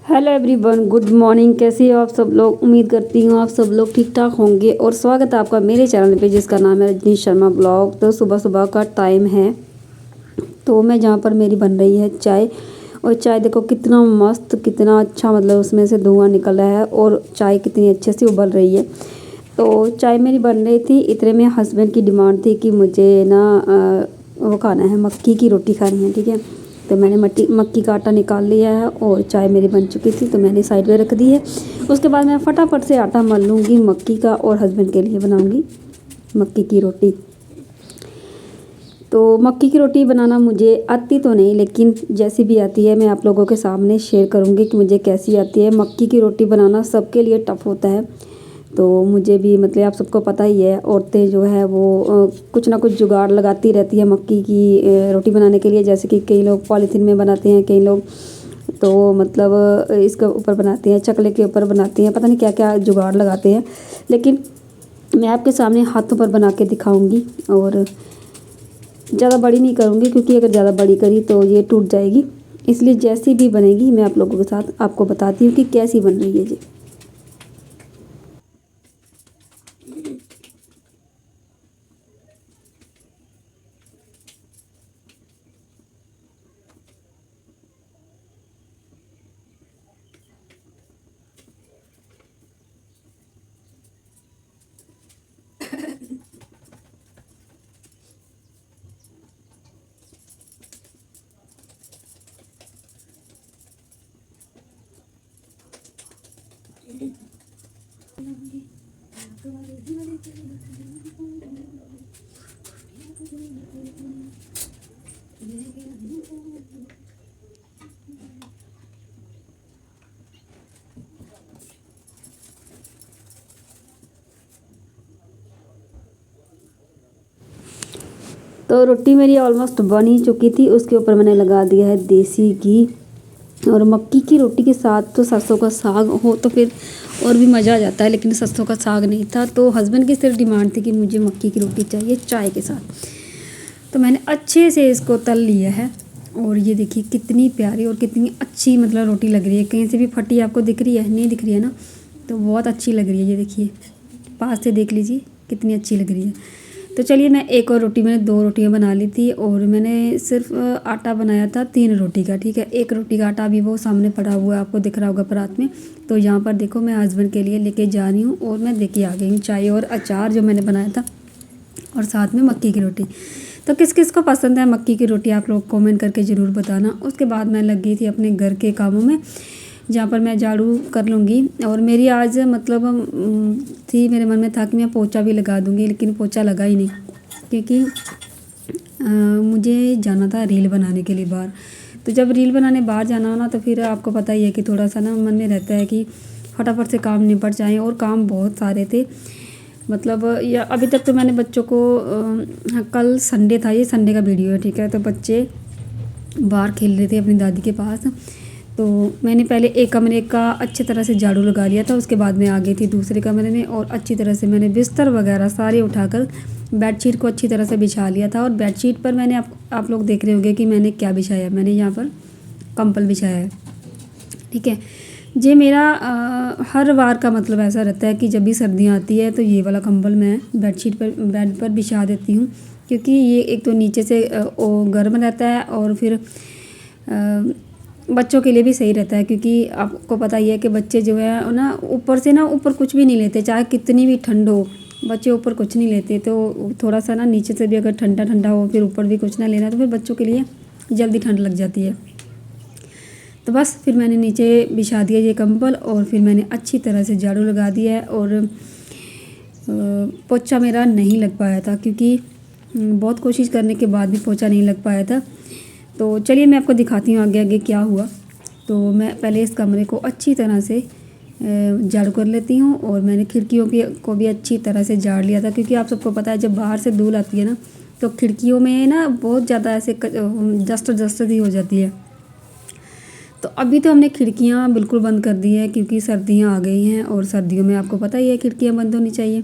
Hello everyone, good morning. कैसे हो आप सब लोग? उम्मीद करती हूँ आप सब लोग ठीक ठाक होंगे और स्वागत है आपका मेरे चैनल पे जिसका नाम है रजनी शर्मा ब्लॉग। तो सुबह सुबह का टाइम है, तो मैं जहाँ पर मेरी बन रही है चाय। और चाय देखो कितना मस्त, कितना अच्छा, मतलब उसमें से धुआं निकल रहा है और चाय कितनी अच्छे से उबल रही है। तो चाय मेरी बन रही थी, इतने में हस्बैंड की डिमांड थी कि मुझे ना वो खाना है, मक्की की रोटी खानी है। ठीक है, तो मैंने मक्की का आटा निकाल लिया है और चाय मेरी बन चुकी थी तो मैंने साइड में रख दी है। उसके बाद मैं फटाफट से आटा मल लूँगी मक्की का और हस्बैंड के लिए बनाऊँगी मक्की की रोटी। तो मक्की की रोटी बनाना मुझे आती तो नहीं, लेकिन जैसी भी आती है मैं आप लोगों के सामने शेयर करूँगी कि मुझे कैसी आती है। मक्की की रोटी बनाना सबके लिए टफ़ होता है, तो मुझे भी, मतलब आप सबको पता ही है, औरतें जो है वो कुछ ना कुछ जुगाड़ लगाती रहती है मक्की की रोटी बनाने के लिए। जैसे कि कई लोग पॉलीथीन में बनाते हैं, कई लोग तो मतलब इसके ऊपर बनाते हैं, चकले के ऊपर बनाते हैं, पता नहीं क्या क्या जुगाड़ लगाते हैं। लेकिन मैं आपके सामने हाथों पर बना के दिखाऊंगी और ज़्यादा बड़ी नहीं करूँगी, क्योंकि अगर ज़्यादा बड़ी करी तो ये टूट जाएगी। इसलिए जैसी भी बनेगी मैं आप लोगों के साथ आपको बताती हूँ कि कैसी बन रही है जी। तो रोटी मेरी ऑलमोस्ट बन ही चुकी थी। उसके ऊपर मैंने लगा दिया है देसी घी। और मक्की की रोटी के साथ तो सरसों का साग हो तो फिर और भी मज़ा आ जाता है, लेकिन सरसों का साग नहीं था, तो हस्बैंड की सिर्फ डिमांड थी कि मुझे मक्की की रोटी चाहिए चाय के साथ। तो मैंने अच्छे से इसको तल लिया है और ये देखिए कितनी प्यारी और कितनी अच्छी मतलब रोटी लग रही है। कहीं से भी फटी आपको दिख रही है? नहीं दिख रही है ना? तो बहुत अच्छी लग रही है। ये देखिए, पास से देख लीजिए कितनी अच्छी लग रही है। तो चलिए, मैं एक और रोटी, मैंने 2 रोटियां बना ली थी और मैंने सिर्फ आटा बनाया था 3 रोटी का। ठीक है, 1 रोटी का आटा अभी वो सामने पड़ा हुआ है, आपको दिख रहा होगा परात में। तो यहाँ पर देखो, मैं हस्बैंड के लिए लेके जा रही हूँ और मैं देके आ गई हूँ चाय और अचार जो मैंने बनाया था, और साथ में मक्की की रोटी। तो किस किस को पसंद है मक्की की रोटी, आप लोग कमेंट करके ज़रूर बताना। उसके बाद मैं लग गई थी अपने घर के कामों में, जहाँ पर मैं झाड़ू कर लूँगी। और मेरी आज मतलब थी, मेरे मन में था कि मैं पोछा भी लगा दूँगी, लेकिन पोछा लगा ही नहीं, क्योंकि मुझे जाना था रील बनाने के लिए बाहर। तो जब रील बनाने बाहर जाना हो ना, तो फिर आपको पता ही है कि थोड़ा सा ना मन में रहता है कि फटाफट से काम निपट जाएँ, और काम बहुत सारे थे। मतलब या अभी तक तो मैंने बच्चों को हाँ, कल संडे था, ये संडे का वीडियो है। ठीक है, तो बच्चे बाहर खेल रहे थे अपनी दादी के पास। तो मैंने पहले एक कमरे का अच्छी तरह से झाड़ू लगा लिया था, उसके बाद मैं आ गई थी दूसरे कमरे में और अच्छी तरह से मैंने बिस्तर वगैरह सारे उठाकर बेडशीट को अच्छी तरह से बिछा लिया था। और बेडशीट पर मैंने आप लोग देख रहे होंगे कि मैंने क्या बिछाया है। मैंने यहाँ पर कंबल बिछाया है। ठीक है, ये मेरा हर बार का मतलब ऐसा रहता है कि जब भी सर्दियाँ आती है तो ये वाला कंबल मैं बेडशीट पर, बेड पर बिछा देती हूँ, क्योंकि ये एक तो नीचे से गर्म रहता है और फिर बच्चों के लिए भी सही रहता है, क्योंकि आपको पता ही है कि बच्चे जो है ना ऊपर से ना ऊपर कुछ भी नहीं लेते, चाहे कितनी भी ठंड हो बच्चे ऊपर कुछ नहीं लेते। तो थोड़ा सा ना नीचे से भी अगर ठंडा ठंडा हो फिर ऊपर भी कुछ ना लेना, तो फिर बच्चों के लिए जल्दी ठंड लग जाती है। तो बस फिर मैंने नीचे बिछा दिया ये कंबल और फिर मैंने अच्छी तरह से झाड़ू लगा दिया है। और पोछा मेरा नहीं लग पाया था, क्योंकि बहुत कोशिश करने के बाद भी पोछा नहीं लग पाया था। तो चलिए मैं आपको दिखाती हूँ आगे आगे क्या हुआ। तो मैं पहले इस कमरे को अच्छी तरह से झाड़ू कर लेती हूँ, और मैंने खिड़कियों को भी अच्छी तरह से झाड़ लिया था, क्योंकि आप सबको पता है जब बाहर से धूल आती है ना, तो खिड़कियों में ना बहुत ज़्यादा ऐसे डस्ट डस्ट सी हो जाती है। तो अभी तो हमने खिड़कियाँ बिल्कुल बंद कर दी है, क्योंकि सर्दियाँ आ गई हैं और सर्दियों में आपको पता ही है खिड़कियाँ बंद होनी चाहिए।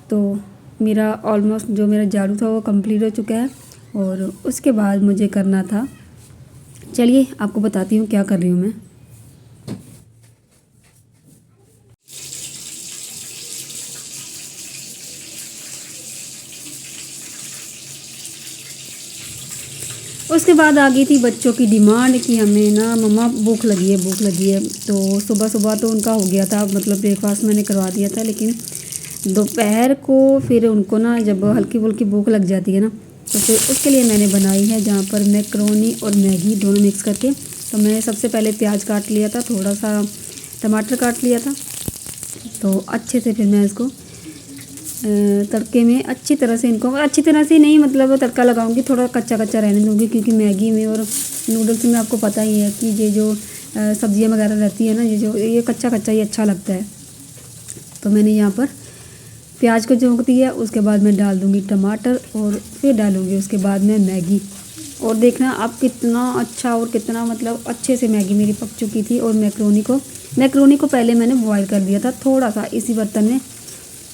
तो मेरा ऑलमोस्ट जो मेरा झाड़ू था वो कंप्लीट हो चुका है, और उसके बाद मुझे करना था, चलिए आपको बताती हूँ क्या कर रही हूँ मैं। उसके बाद आ गई थी बच्चों की डिमांड कि हमें ना मम्मा भूख लगी है, भूख लगी है। तो सुबह सुबह तो उनका हो गया था, मतलब ब्रेकफास्ट मैंने करवा दिया था, लेकिन दोपहर को फिर उनको ना जब हल्की फुल्की भूख लग जाती है ना, तो फिर उसके लिए मैंने बनाई है जहाँ पर मैक्रोनी और मैगी दोनों मिक्स करके। तो मैंने सबसे पहले प्याज काट लिया था, थोड़ा सा टमाटर काट लिया था, तो अच्छे से फिर मैं इसको तड़के में अच्छी तरह से, इनको अच्छी तरह से नहीं मतलब तड़का लगाऊंगी, थोड़ा कच्चा कच्चा रहने दूंगी, क्योंकि मैगी में और नूडल्स में आपको पता ही है कि ये जो सब्जियां वगैरह रहती है ना, ये कच्चा कच्चा ही अच्छा लगता है। तो मैंने यहाँ पर प्याज को झोंक दिया, उसके बाद मैं डाल दूँगी टमाटर और फिर डालूँगी उसके बाद में मैगी। और देखना आप कितना अच्छा और कितना मतलब अच्छे से मैगी मेरी पक चुकी थी। और मैक्रोनी को पहले मैंने बॉईल कर दिया था थोड़ा सा इसी बर्तन में,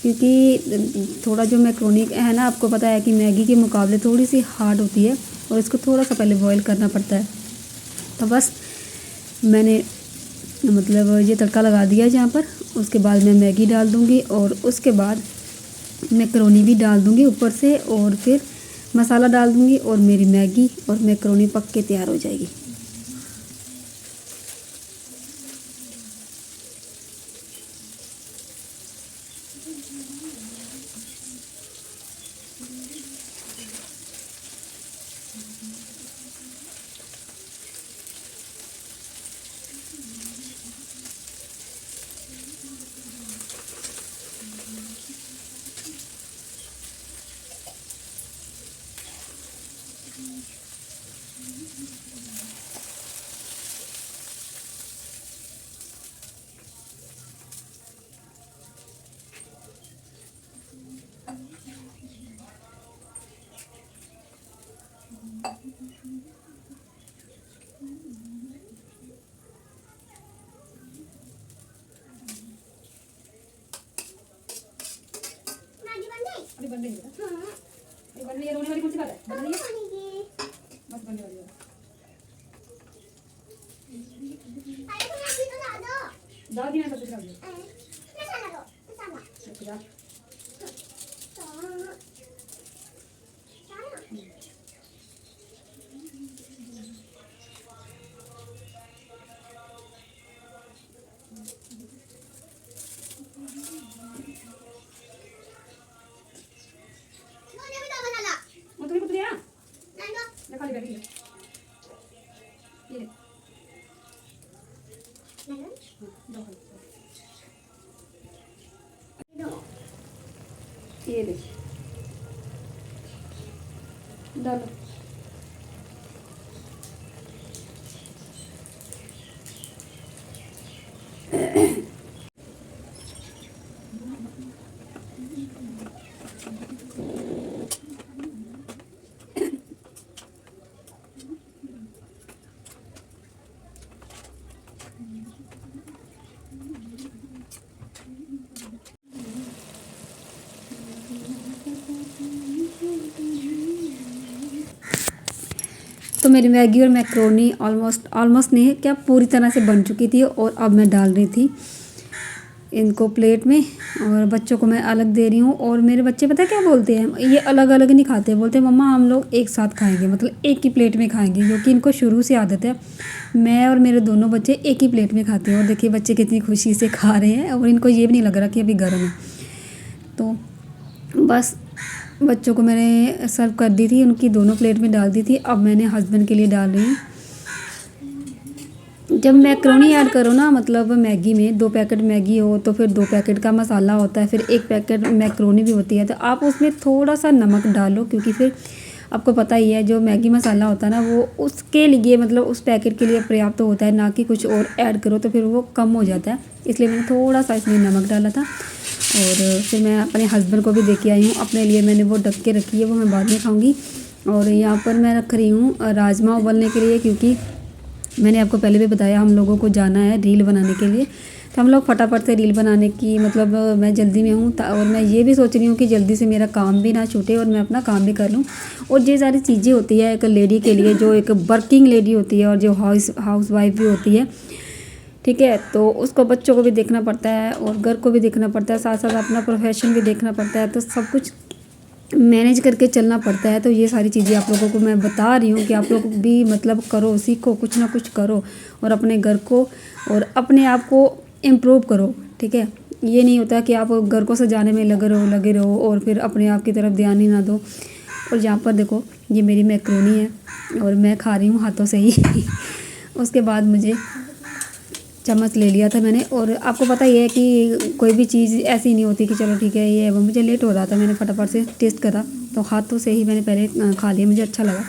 क्योंकि थोड़ा जो मैक्रोनी है ना, आपको पता है कि मैगी के मुकाबले थोड़ी सी हार्ड होती है और इसको थोड़ा सा पहले बॉईल करना पड़ता है। तो बस मैंने मतलब ये तड़का लगा दिया है जहाँ पर। उसके बाद मैं मैगी डाल दूँगी और उसके बाद मैक्रोनी भी डाल दूँगी ऊपर से, और फिर मसाला डाल दूँगी और मेरी मैगी और मैक्रोनी पक के तैयार हो जाएगी। अभी बन रही है। ये बन रही है, रोने वाली कौन सी बात है? बन रही है, बस बनने वाली है। दादी ने सब कुछ डाल दिया। वो तुम्हें कुछ लिया? मैं खाली बैठी हूँ। ये ले। ये ले डालो। तो मेरी मैगी और मैक्रोनी ऑलमोस्ट नहीं है क्या, पूरी तरह से बन चुकी थी। और अब मैं डाल रही थी इनको प्लेट में, और बच्चों को मैं अलग दे रही हूँ। और मेरे बच्चे पता है क्या बोलते हैं, ये अलग अलग नहीं खाते, बोलते हैं मम्मा हम लोग एक साथ खाएंगे, मतलब एक ही प्लेट में खाएंगे, क्योंकि इनको शुरू से आदत है। मैं और मेरे दोनों बच्चे एक ही प्लेट में खाते हैं। और देखिए बच्चे कितनी खुशी से खा रहे हैं, और इनको ये भी नहीं लग रहा कि अभी गर्म है। तो बस बच्चों को मैंने सर्व कर दी थी, उनकी दोनों प्लेट में डाल दी थी। अब मैंने हस्बैंड के लिए डाल रही हूँ। जब मैक्रोनी ऐड करो ना, मतलब मैगी में 2 पैकेट मैगी हो तो फिर 2 पैकेट का मसाला होता है, फिर 1 पैकेट मैक्रोनी भी होती है, तो आप उसमें थोड़ा सा नमक डालो, क्योंकि फिर आपको पता ही है जो मैगी मसाला होता है ना, वो उसके लिए मतलब उस पैकेट के लिए पर्याप्त होता है, ना कि कुछ और ऐड करो तो फिर वो कम हो जाता है। इसलिए मैंने थोड़ा सा इसमें नमक डाला था। और फिर मैं अपने हस्बैंड को भी दे के आई हूँ, अपने लिए मैंने वो ढक के रखी है, वो मैं बाद में खाऊँगी। और यहाँ पर मैं रख रही हूँ राजमा उबलने के लिए, क्योंकि मैंने आपको पहले भी बताया हम लोगों को जाना है रील बनाने के लिए। तो हम लोग फटाफट से रील बनाने की मतलब मैं जल्दी में हूँ, और मैं ये भी सोच रही हूँ कि जल्दी से मेरा काम भी ना छूटे और मैं अपना काम भी कर लूँ। और ये सारी चीज़ें होती है एक लेडी के लिए, जो एक वर्किंग लेडी होती है और जो हाउस वाइफ भी होती है, ठीक है। तो उसको बच्चों को भी देखना पड़ता है और घर को भी देखना पड़ता है, साथ साथ अपना प्रोफेशन भी देखना पड़ता है। तो सब कुछ मैनेज करके चलना पड़ता है। तो ये सारी चीज़ें आप लोगों को मैं बता रही हूँ कि आप लोग भी मतलब करो, सीखो, कुछ ना कुछ करो और अपने घर को और अपने आप को इम्प्रूव करो, ठीक है। ये नहीं होता कि आप घर को सजाने में लगे रहो और फिर अपने आप की तरफ ध्यान ही ना दो। और यहाँ पर देखो ये मेरी मैक्रोनी है और मैं खा रही हूँ हाथों से ही उसके बाद मुझे चम्मच ले लिया था मैंने। और आपको पता ही है कि कोई भी चीज़ ऐसी नहीं होती कि चलो ठीक है ये, वो मुझे लेट हो रहा था, मैंने फटाफट से टेस्ट करा तो हाथों से ही मैंने पहले खा लिया, मुझे अच्छा लगा।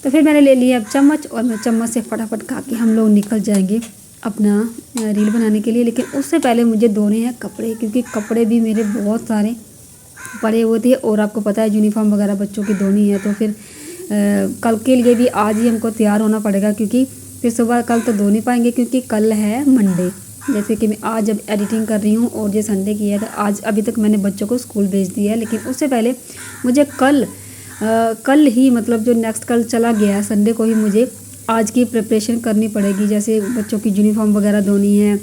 तो फिर मैंने ले लिया अब चम्मच और मैं चम्मच से फटाफट खा के हम लोग निकल जाएंगे अपना रील बनाने के लिए। लेकिन उससे पहले मुझे धोने हैं कपड़े, क्योंकि कपड़े भी मेरे बहुत सारे पड़े हुए थे और आपको पता है यूनिफॉर्म वगैरह बच्चों की धोनी है। तो फिर कल के लिए भी आज ही हमको तैयार होना पड़ेगा, क्योंकि फिर सुबह कल तो धो नहीं पाएंगे क्योंकि कल है मंडे। जैसे कि मैं आज अब एडिटिंग कर रही हूँ और ये संडे की है, तो आज अभी तक मैंने बच्चों को स्कूल भेज दिया है। लेकिन उससे पहले मुझे कल ही मतलब जो नेक्स्ट कल चला गया है संडे को ही मुझे आज की प्रिपरेशन करनी पड़ेगी। जैसे बच्चों की यूनिफॉर्म वगैरह धोनी है,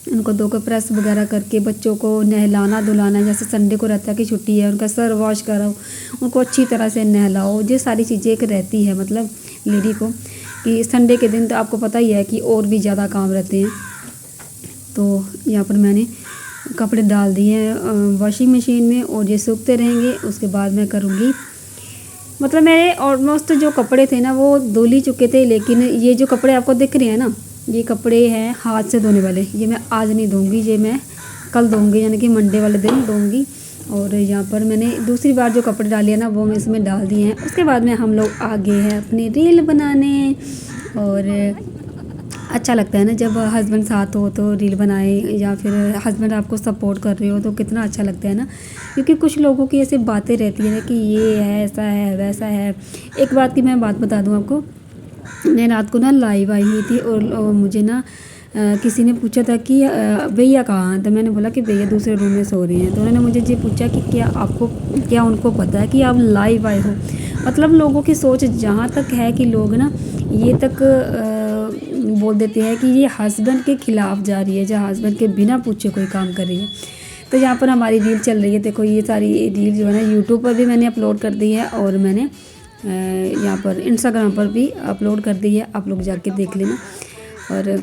उनको धो कर प्रेस वगैरह करके बच्चों को नहलाना धुलाना। जैसे संडे को रहता है कि छुट्टी है, उनका सर वॉश करो, उनको अच्छी तरह से नहलाओ। ये सारी चीज़ें एक रहती है मतलब लेडी को कि संडे के दिन तो आपको पता ही है कि और भी ज़्यादा काम रहते हैं। तो यहाँ पर मैंने कपड़े डाल दिए हैं वॉशिंग मशीन में और ये सूखते रहेंगे। उसके बाद मैं करूँगी मतलब मेरे ऑलमोस्ट जो कपड़े थे ना वो धुल ही चुके थे। लेकिन ये जो कपड़े आपको दिख रहे हैं ना, ये कपड़े हैं हाथ से धोने वाले, ये मैं आज नहीं धोऊंगी, ये मैं कल धोऊंगी, यानी कि मंडे वाले दिन धोऊंगी। और यहाँ पर मैंने दूसरी बार जो कपड़े डाले हैं ना वो मैं इसमें डाल दिए हैं। उसके बाद में हम लोग आ गए हैं अपनी रील बनाने। और अच्छा लगता है ना जब हस्बैंड साथ हो तो रील बनाए, या फिर हस्बैंड आपको सपोर्ट कर रहे हो तो कितना अच्छा लगता है ना। क्योंकि कुछ लोगों की ऐसी बातें रहती है ना कि ये है, ऐसा है, वैसा है। एक बात की मैं बात बता दूं आपको, मैं रात को ना लाइव आई हुई थी और मुझे ना किसी ने पूछा था कि भैया कहाँ हैं, तो मैंने बोला कि भैया दूसरे रूम में सो रहे हैं। तो उन्होंने मुझे ये पूछा कि क्या उनको पता है कि आप लाइव आए हो। मतलब लोगों की सोच जहाँ तक है कि लोग ना ये तक बोल देते हैं कि ये हस्बैंड के ख़िलाफ़ जा रही है, जहाँ हस्बैंड के बिना पूछे कोई काम कर रही है। तो यहाँ पर हमारी रील चल रही है, देखो ये सारी रील जो है ना यूट्यूब पर भी मैंने अपलोड कर दी है और मैंने यहाँ पर इंस्टाग्राम पर भी अपलोड कर दी है, आप लोग जाके देख लेना। और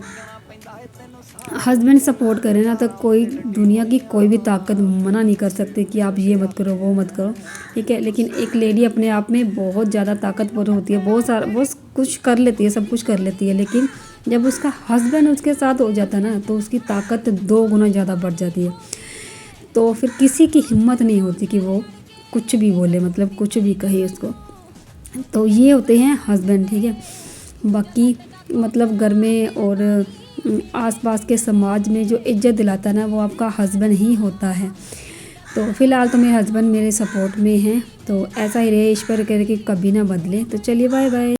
हस्बैंड सपोर्ट करें ना तो कोई दुनिया की कोई भी ताकत मना नहीं कर सकते कि आप ये मत करो वो मत करो, ठीक है। लेकिन एक लेडी अपने आप में बहुत ज़्यादा ताकतवर होती है, बहुत कुछ कर लेती है, सब कुछ कर लेती है। लेकिन जब उसका हस्बैंड उसके साथ हो जाता है ना तो उसकी ताकत 2 गुना ज़्यादा बढ़ जाती है। तो फिर किसी की हिम्मत नहीं होती कि वो कुछ भी बोले, मतलब कुछ भी कहे उसको। तो ये होते हैं हस्बैंड, ठीक है। बाकी मतलब घर में और आसपास के समाज में जो इज्जत दिलाता है ना वो आपका हस्बैंड ही होता है। तो फ़िलहाल तो मेरे हस्बैंड मेरे सपोर्ट में हैं, तो ऐसा ही रहे, ईश्वर करे कि कभी ना बदले। तो चलिए बाय बाय।